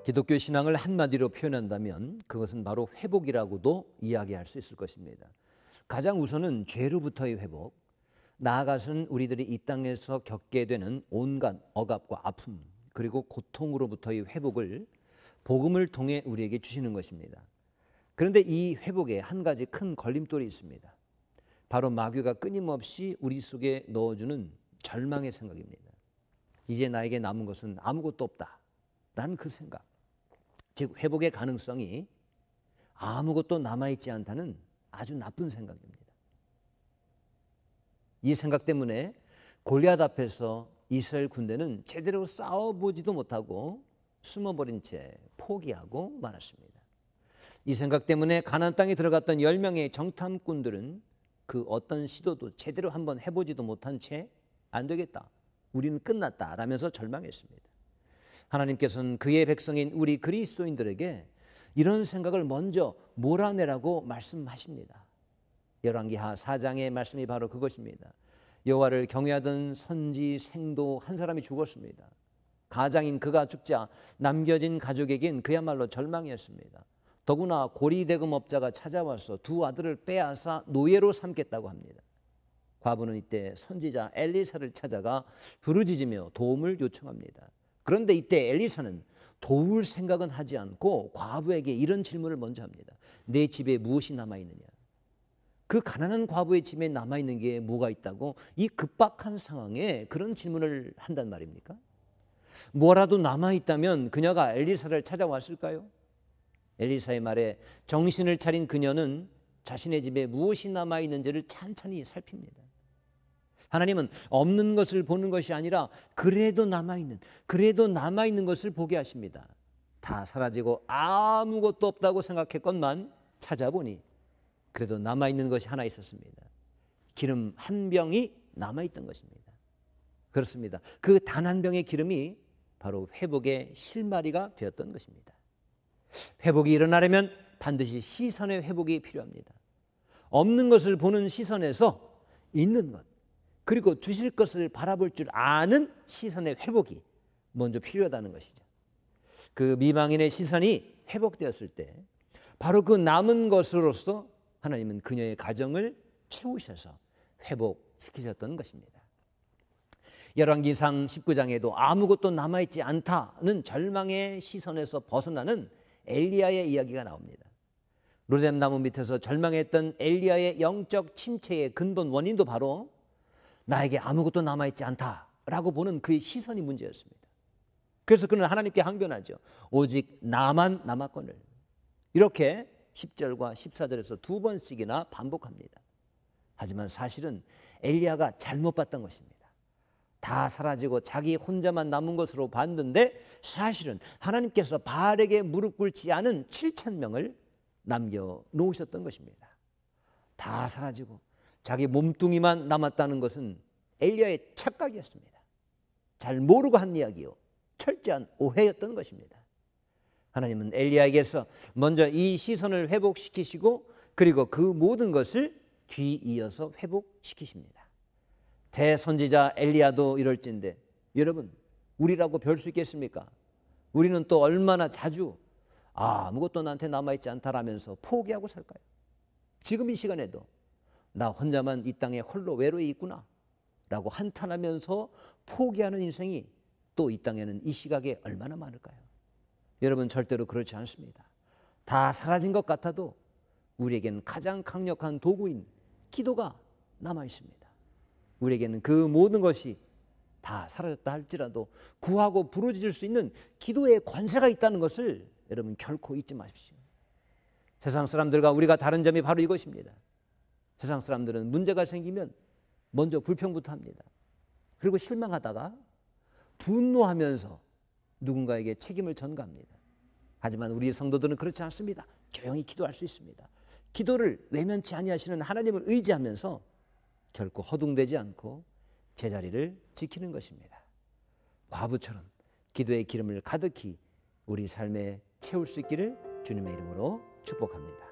기독교 신앙을 한마디로 표현한다면 그것은 바로 회복이라고도 이야기할 수 있을 것입니다. 가장 우선은 죄로부터의 회복, 나아가서는 우리들이 이 땅에서 겪게 되는 온갖 억압과 아픔 그리고 고통으로부터의 회복을 복음을 통해 우리에게 주시는 것입니다. 그런데 이 회복에 한 가지 큰 걸림돌이 있습니다. 바로 마귀가 끊임없이 우리 속에 넣어주는 절망의 생각입니다. 이제 나에게 남은 것은 아무것도 없다라는 그 생각, 즉 회복의 가능성이 아무것도 남아있지 않다는 아주 나쁜 생각입니다. 이 생각 때문에 골리앗 앞에서 이스라엘 군대는 제대로 싸워보지도 못하고 숨어버린 채 포기하고 말았습니다. 이 생각 때문에 가나안 땅에 들어갔던 10명의 정탐꾼들은 그 어떤 시도도 제대로 한번 해보지도 못한 채 안 되겠다, 우리는 끝났다 라면서 절망했습니다. 하나님께서는 그의 백성인 우리 그리스도인들에게 이런 생각을 먼저 몰아내라고 말씀하십니다. 열왕기하 4장의 말씀이 바로 그것입니다. 여호와를 경외하던 선지 생도 한 사람이 죽었습니다. 가장인 그가 죽자 남겨진 가족에겐 그야말로 절망이었습니다. 더구나 고리대금업자가 찾아와서 두 아들을 빼앗아 노예로 삼겠다고 합니다. 과부는 이때 선지자 엘리사를 찾아가 부르짖으며 도움을 요청합니다. 그런데 이때 엘리사는 도울 생각은 하지 않고 과부에게 이런 질문을 먼저 합니다. 내 집에 무엇이 남아있느냐? 그 가난한 과부의 집에 남아있는 게 뭐가 있다고 이 급박한 상황에 그런 질문을 한단 말입니까? 뭐라도 남아있다면 그녀가 엘리사를 찾아왔을까요? 엘리사의 말에 정신을 차린 그녀는 자신의 집에 무엇이 남아있는지를 찬찬히 살핍니다. 하나님은 없는 것을 보는 것이 아니라 그래도 남아있는 것을 보게 하십니다. 다 사라지고 아무것도 없다고 생각했건만 찾아보니 그래도 남아있는 것이 하나 있었습니다. 기름 한 병이 남아있던 것입니다. 그렇습니다. 그 단 한 병의 기름이 바로 회복의 실마리가 되었던 것입니다. 회복이 일어나려면 반드시 시선의 회복이 필요합니다. 없는 것을 보는 시선에서 있는 것, 그리고 주실 것을 바라볼 줄 아는 시선의 회복이 먼저 필요하다는 것이죠. 그 미망인의 시선이 회복되었을 때 바로 그 남은 것으로서 하나님은 그녀의 가정을 채우셔서 회복시키셨던 것입니다. 열왕기상 19장에도 아무것도 남아있지 않다는 절망의 시선에서 벗어나는 엘리야의 이야기가 나옵니다. 로뎀나무 밑에서 절망했던 엘리야의 영적 침체의 근본 원인도 바로 나에게 아무것도 남아있지 않다라고 보는 그의 시선이 문제였습니다. 그래서 그는 하나님께 항변하죠. 오직 나만 남았거늘. 이렇게 10절과 14절에서 두 번씩이나 반복합니다. 하지만 사실은 엘리야가 잘못 봤던 것입니다. 다 사라지고 자기 혼자만 남은 것으로 봤는데 사실은 하나님께서 바알에게 무릎 꿇지 않은 7,000명을 남겨놓으셨던 것입니다. 다 사라지고 자기 몸뚱이만 남았다는 것은 엘리야의 착각이었습니다. 잘 모르고 한 이야기요, 철저한 오해였던 것입니다. 하나님은 엘리야에게서 먼저 이 시선을 회복시키시고 그리고 그 모든 것을 뒤이어서 회복시키십니다. 대선지자 엘리야도 이럴진데 여러분, 우리라고 별 수 있겠습니까? 우리는 또 얼마나 자주 아무것도 나한테 남아있지 않다라면서 포기하고 살까요? 지금 이 시간에도 나 혼자만 이 땅에 홀로 외로이 있구나 라고 한탄하면서 포기하는 인생이 또 이 땅에는 이 시각에 얼마나 많을까요? 여러분, 절대로 그렇지 않습니다. 다 사라진 것 같아도 우리에게는 가장 강력한 도구인 기도가 남아 있습니다. 우리에게는 그 모든 것이 다 사라졌다 할지라도 구하고 부르짖을 수 있는 기도의 권세가 있다는 것을 여러분 결코 잊지 마십시오. 세상 사람들과 우리가 다른 점이 바로 이것입니다. 세상 사람들은 문제가 생기면 먼저 불평부터 합니다. 그리고 실망하다가 분노하면서 누군가에게 책임을 전가합니다. 하지만 우리 성도들은 그렇지 않습니다. 조용히 기도할 수 있습니다. 기도를 외면치 아니하시는 하나님을 의지하면서 결코 허둥대지 않고 제자리를 지키는 것입니다. 과부처럼 기도의 기름을 가득히 우리 삶에 채울 수 있기를 주님의 이름으로 축복합니다.